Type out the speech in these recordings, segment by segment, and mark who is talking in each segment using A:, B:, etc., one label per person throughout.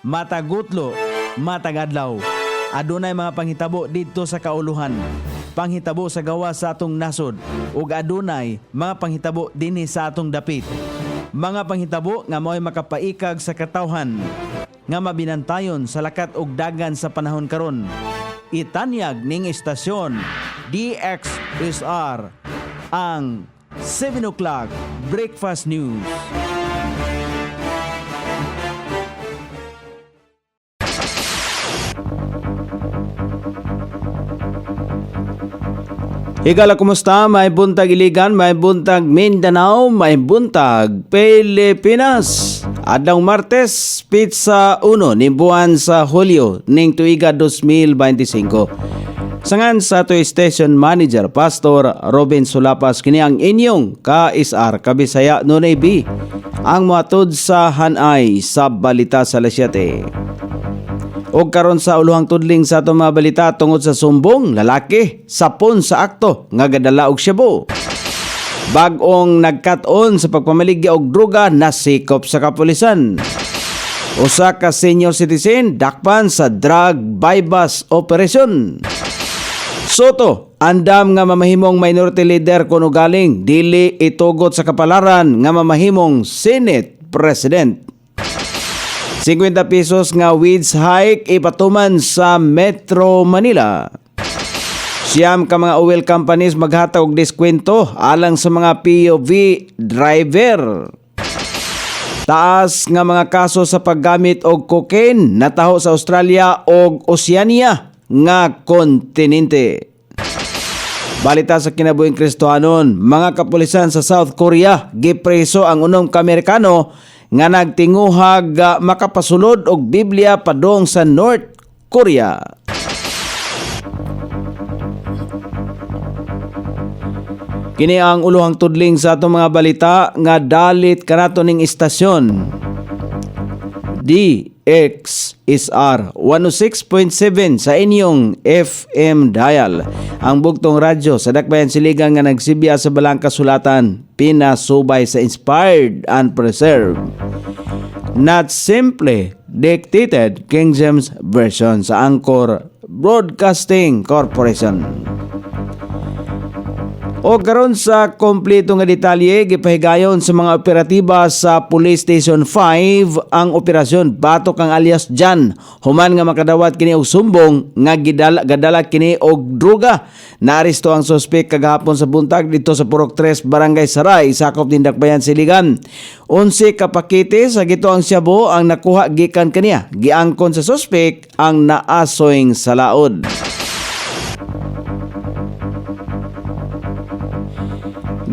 A: matagutlo, matagadlaw. Adunay mga panghitabo dito sa kauluhan. Panghitabo sa gawa sa atong nasod ug adunay mga panghitabo dinhi sa atong dapit. Mga panghitabo nga mo'y makapaikag sa katawhan nga mabinantayon sa lakat ug dagan sa panahon karon. Itanyag ning istasyon DXSR ang 7 o'clock Breakfast News. Higala, kumusta? May buntag Iligan, may buntag Mindanao, may buntag Pilipinas. Adlaw Martes, pizza 1 ni buwan sa Hulyo ning tuiga 2025. Sangan sa ato station manager Pastor Robin Sulapas kini ang inyong ka-SR Kabisaya Nunay B. Ang matod sa hanay sa balita sa Lasyate. O karon sa uluhang tudling sa atong mga balita tungod sa sumbong lalaki sapon sa akto nga gadala og shabu. Bag-ong nagkat-on sa pagpamaligya og droga nasikop sa kapulisan. Usa ka senior citizen dakpan sa drug bypass operation. Soto, andam nga mamahimong minority leader kuno galing dili itugot sa kapalaran nga mamahimong Senate President. 50 pesos nga wage hike ipatuman sa Metro Manila. Siyam ka mga oil companies maghatag og diskwento alang sa mga POV driver. Taas nga mga kaso sa paggamit og cocaine nataho sa Australia og Oceania nga kontinente. Balita sa kinabuhing Kristohanon, mga kapulisan sa South Korea gipreso ang unom ka Amerikano nga nagtinguhag makapasulod og Biblia padong sa North Korea. Kini ang uluhang tudling sa atong mga balita nga dalit kanato ning istasyon. DXSR 106.7 sa inyong FM dial. Ang bugtong radyo sa Dakbayan Siligan nga nagsibya sa balang kasulatan, pinasubay sa inspired and preserved. Not simply dictated King James Version sa Anchor Broadcasting Corporation. O karon sa kompleto nga detalye gipahigayon sa mga operatiba sa Police Station 5 ang operasyon Batok ang alias Jan human nga makadawat kini og sumbong nga gadala kini og droga. Naaresto ang suspek kagahapon sa buntag dito sa Purok 3 Barangay Saray sakop din Dakbayan Siligan. 11 ka pakete sa gitoang shabu ang nakuha gikan kaniya. Giangkon sa suspek ang naasoyng salaod.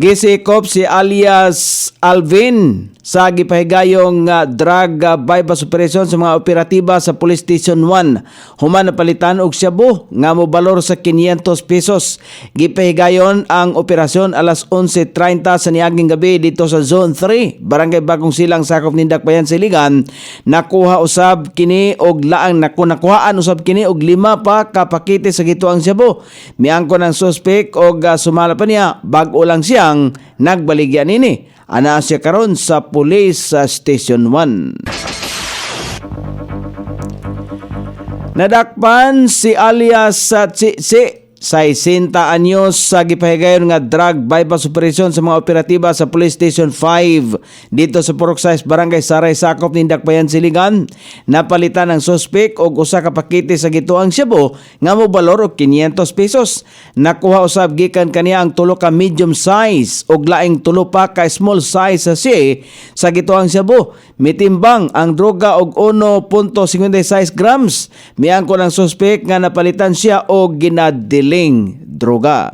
A: Gisikop si alias Alvin sa gipahigayong drug bypass operation sa mga operatiba sa Police Station 1. Human napalitan og shabu nga mobalor sa 500 pesos. Gipahigayon ang operasyon alas 11:30 sa niaging gabi dito sa Zone 3, Barangay Bagong Silang sakop ni Dakbayan Siligan. Nakuha usab kini og laang nakuhaan usab kini og 5 pa ka pakete sa gituang shabu. Miangkon ang suspek og sumala pa niya bag-o lang siyang nagbaligya nini. Ana siya karon sa Police Station 1. Nadakpan si alias Tsitsi sa 60 anyos sa gipahigayon nga drug bypass operation sa mga operatiba sa Police Station 5 dito sa Purok 6 Barangay Saray sakop ni Dakbayan Siligan. Napalitan ang suspek og usa ka pakete sa gituang shabu nga mobalor og 500 pesos. Nakuha usab gikan kaniya ang 3 ka medium size og laing 3 pa ka small size sa gituang shabu. Mitimbang ang droga og 1.56 grams. Miangkon ang suspek nga napalitan siya og ginadiling droga.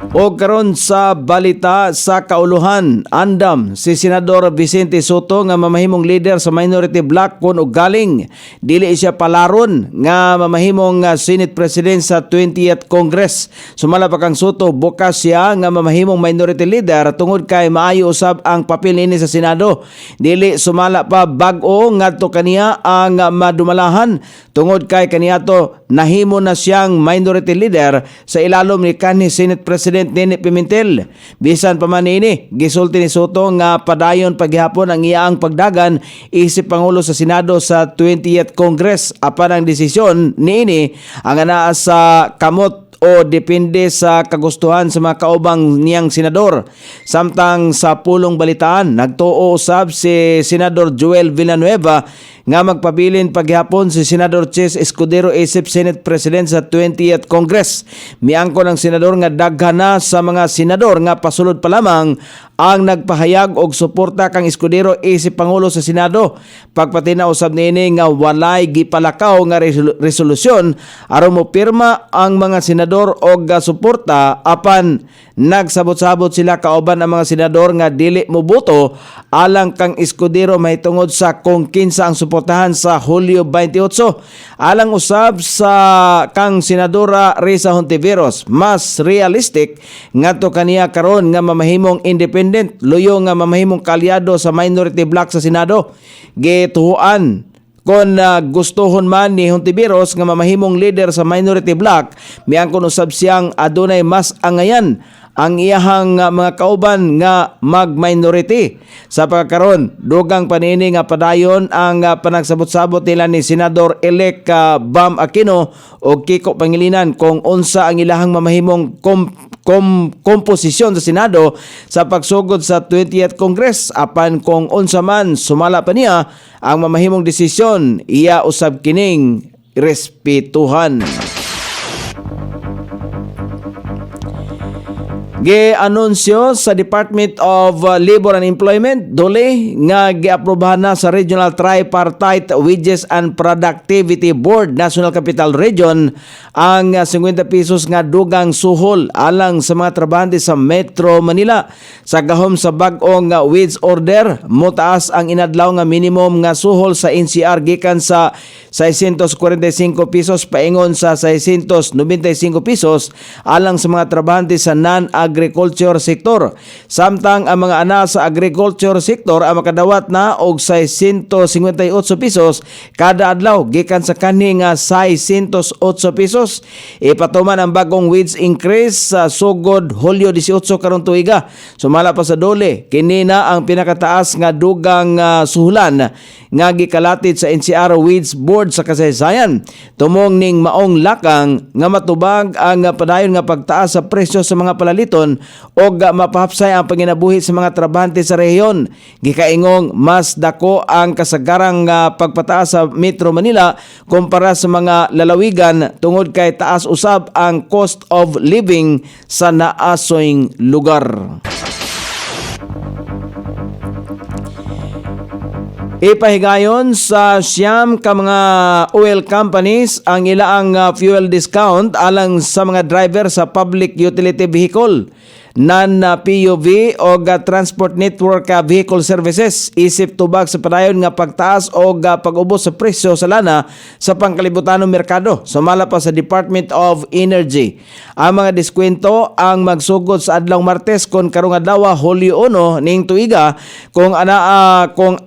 A: O karon sa balita sa kauluhan, andam si Senador Vicente Soto nga mamahimong leader sa minority bloc kun og galing dili siya palaron nga mamahimong Senate President sa 20th Congress. Sumala pa kang Soto, bukas siya nga mamahimong minority leader tungod kay maayo usab ang papel niini sa Senado. Dili sumala pa bag-o ngadto kaniya ang madumalahan tungod kay kaniadto nahimo na siyang minority leader sa ilalom ni kanhi Senate President President Nene Pimentel. Bisan pa man ini, gisulti ni Soto nga padayon paghihapon ang iyaang pagdagan isip Pangulo sa Senado sa 20th Congress. Apan ang desisyon niini ang anaa sa kamot o depende sa kagustuhan sa mga kaubang niyang senador. Samtang sa pulong balitaan, nagtuo usab si Senador Joel Villanueva nga magpabilin paghapon si Senador Chis Escudero isip Senate President sa 20th Congress. Miangkon ang senador nga daghan na sa mga senador nga pasulod pa lamang ang nagpahayag og suporta kang Escudero isip Pangulo sa Senado. Pagpatina usab niini nga walay gipalakaw nga resolusyon aron mo pirma ang mga senador og suporta apan nagsabot-sabot sila kauban ang mga senador nga dili moboto alang kang Escudero mahitungod sa kung kinsa ang suportahan sa Hulyo 28. Alang usab sa kang Senadora Risa Hontiveros, mas realistic ngadto kaniya karon nga mamahimong independent, luyo nga mamahimong kalyado sa minority bloc sa Senado. Gituhuan kung gustohon man ni Hontiveros nga mamahimong leader sa minority bloc, miangkon usab siyang adunay mas angayan ang iyahang mga kauban nga mag-minority. Sa pagkakaroon, dugang panini nga padayon ang panagsabot-sabot nila ni Senador-elect Bam Aquino o Kiko Pangilinan kung unsa ang ilahang mamahimong komposisyon sa Senado sa pagsugod sa 20th Congress. Apan kung unsa man sumala pa niya ang mamahimong desisyon, iya usab kining respetuhan. Gi-anunsyo sa Department of Labor and Employment duli nga giaprobahan na sa Regional Tripartite Wages and Productivity Board National Capital Region ang 50 pesos nga dugang suhol alang sa mga trabahante sa Metro Manila. Sa gahom sa bag-ong wage order, motaas ang inadlaw nga minimum nga suhol sa NCR gikan sa 645 pesos paingon sa 695 pesos alang sa mga trabahante sa non-agriculture sector. Samtang ang mga ana sa agriculture sector ang makadawat na og 658 pesos kada adlaw gikan sa kaning 608 pesos. Ipatuman ang bagong wage increase sa sugod Hulyo 18 karong tuiga. Sumala pa sa dole, kini na ang pinakataas nga dugang suhulan nga gikalatid sa NCR Wage Board sa kasaysayan. Tumong ning maong lakang nga matubag ang padayon nga pagtaas sa presyo sa mga palaliton o mapahapsay ang panginabuhi sa mga trabahante sa rehiyon. Gikaingong mas dako ang kasagarang pagpataas sa Metro Manila kumpara sa mga lalawigan tungod kay taas usab ang cost of living sa naasoyng lugar. Ipahigayon sa siyam ka mga oil companies ang ilaang fuel discount alang sa mga driver sa public utility vehicle, non-PUV o Transport Network Vehicle Services. Isip tubag sa padayon nga pagtaas o pag-ubos sa presyo sa lana sa pangkalibutanong merkado. Sumala pa sa Department of Energy. Ang mga diskwento ang magsugod sa adlaw Martes kon karong adlaw Hulyo 1 ning tuiga kung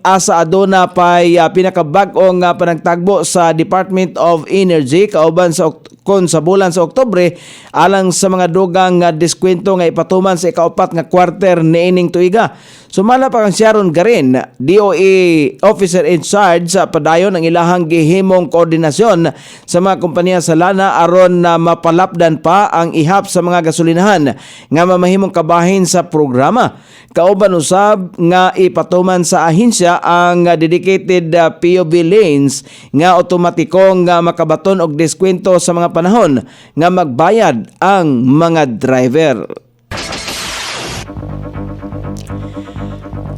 A: asa aduna pay pinakabag-ong panagtagbo sa Department of Energy kauban sa bulan sa Oktubre alang sa mga dugang diskwento nga ipatuman sa ikaupat nga quarter niining tuiga. Sumala pa kang Sharon Garin, DOE officer in charge sa padayon ang ilahang gihimong koordinasyon sa mga kompanya sa lana aron na mapalapdan pa ang ihap sa mga gasolinahan nga mamahimong kabahin sa programa. Kauban usab nga ipatuman sa ahensya ang dedicated POV lanes nga otomatikong makabaton og diskwento sa mga panahon nga magbayad ang mga driver.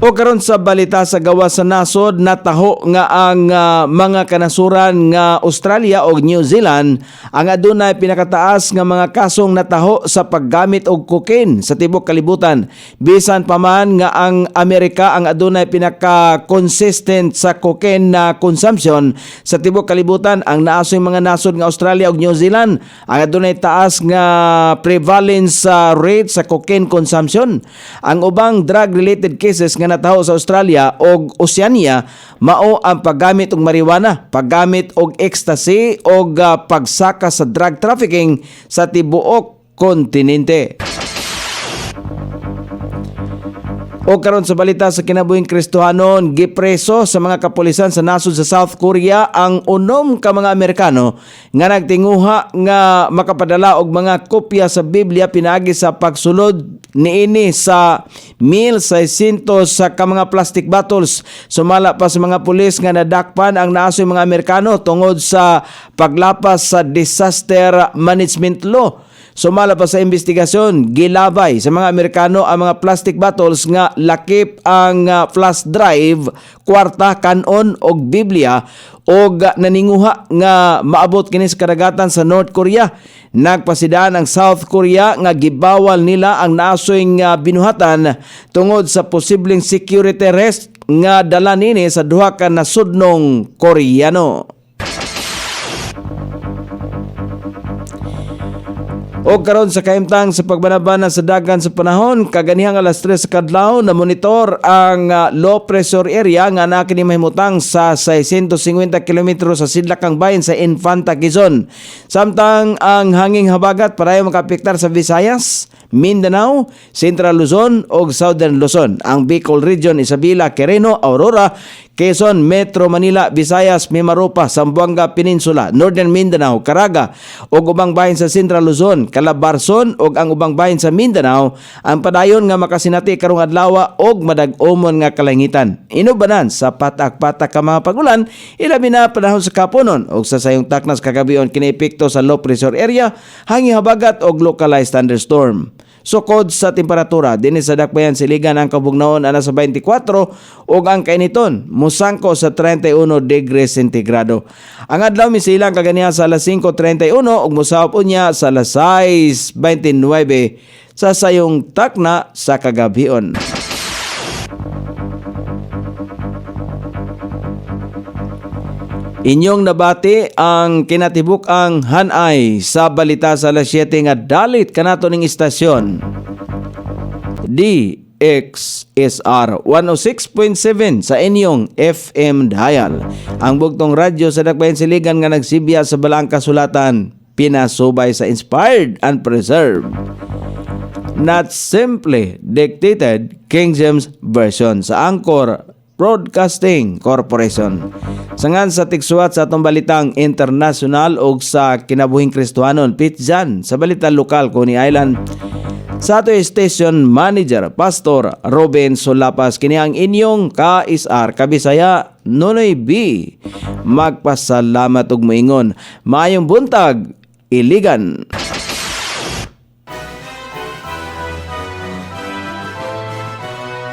A: O karon sa balita sa gawas sa nasod, nataho nga ang mga kanasuran nga Australia o New Zealand ang adunay pinakataas nga mga kasong nataho sa paggamit og cocaine sa tibok kalibutan. Bisan pa man nga ang Amerika ang adunay pinaka-consistent sa cocaine na consumption sa tibok kalibutan, ang naasoy mga nasod nga Australia ug New Zealand ang adunay taas nga prevalence rate sa cocaine consumption. Ang ubang drug-related cases nga nataho sa Australia o Oceania mao ang paggamit og marijuana, paggamit og ecstasy o pagsaka sa drug trafficking sa tibuok kontinente. O karon sa balita sa kinabuhing Kristohanon, gipreso sa mga kapulisan sa nasod sa South Korea ang unom ka mga Amerikano nga nagtinguha nga makapadala og mga kopya sa Biblia pinaagi sa pagsulod niini sa 1,600 sa ka mga plastic bottles. Sumala pa sa mga pulis nga nadakpan ang naasoy mga Amerikano tungod sa paglapas sa disaster management law. Sumala pa sa investigasyon, gilabay sa mga Amerikano ang mga plastic bottles nga lakip ang flash drive, kwarta, kanon og Biblia og naninguha nga maabot kini sa kadagatan sa North Korea. Nagpasidaan ang South Korea nga gibawal nila ang naasoy nga binuhatan tungod sa posibleng security risk nga dala nini sa duha ka nasudnong Koreano. O karon sa kaimtang sa pagbanabanan sa dagan sa panahon, kaganihang alas 3 sa kadlaw na monitor ang low pressure area nga na kini mahimutang sa 650 km sa sidlakang bahin sa Infanta, Quezon. Samtang ang hanging habagat parayo makapektar sa Visayas, Mindanao, Central Luzon ug Southern Luzon. Ang Bicol Region, Isabela, Quirino, Aurora, Quezon, Metro Manila, Visayas, Mimaropa, Zamboanga Peninsula, Northern Mindanao, Caraga ug ubang bahin sa Central Luzon, Calabarzon ug ang ubang bahin sa Mindanao ang padayon nga makasinati karong adlaw og madag-omon nga kalangitan. Inubanan sa patak-patak ka mga pagulan, ilabi na panahon sa kaponon ug sa sayong taknas kagabion kini epekto sa low pressure area, hangin habagat og localized thunderstorm. Sukod sa temperatura, dinhi sa dakbayan siligan ang kabugnaon ana sa 24 ug ang kainiton musangko sa 31 degrees sentigrado. Ang adlaw misilang kaganiha sa alas 5:31 ug mosahop unya sa alas 6:29 sa sayong takna sa kagabion. Inyong nabati ang kinatibuk-ang hanay sa balita sa alas 7 nga dalit kanato ning istasyon. DXSR 106.7 sa inyong FM dial. Ang bugtong radyo sa dakbayan siligan nga nagsibya sa balang kasulatan, pinasubay sa inspired and preserved. Not simply dictated King James Version sa Anchor Broadcasting Corporation. Sangan sa tigsuat sa atong balitang international o sa kinabuhing Kristohanon, Pitjan sa balita lokal Coney Island. Sa ato station manager, Pastor Robin Solapas, kini ang inyong ka-isar, kabisaya, Nonoy B. Magpasalamat og moingon. Maayong buntag, Iligan.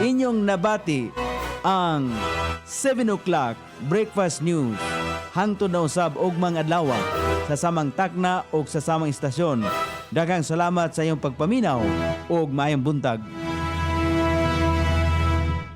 A: Inyong nabati ang 7 o'clock breakfast news hangtod na usab og mga adlaw sa samang takna o sa samang istasyon. Daghang salamat sa iyong pagpaminaw ug maayong buntag.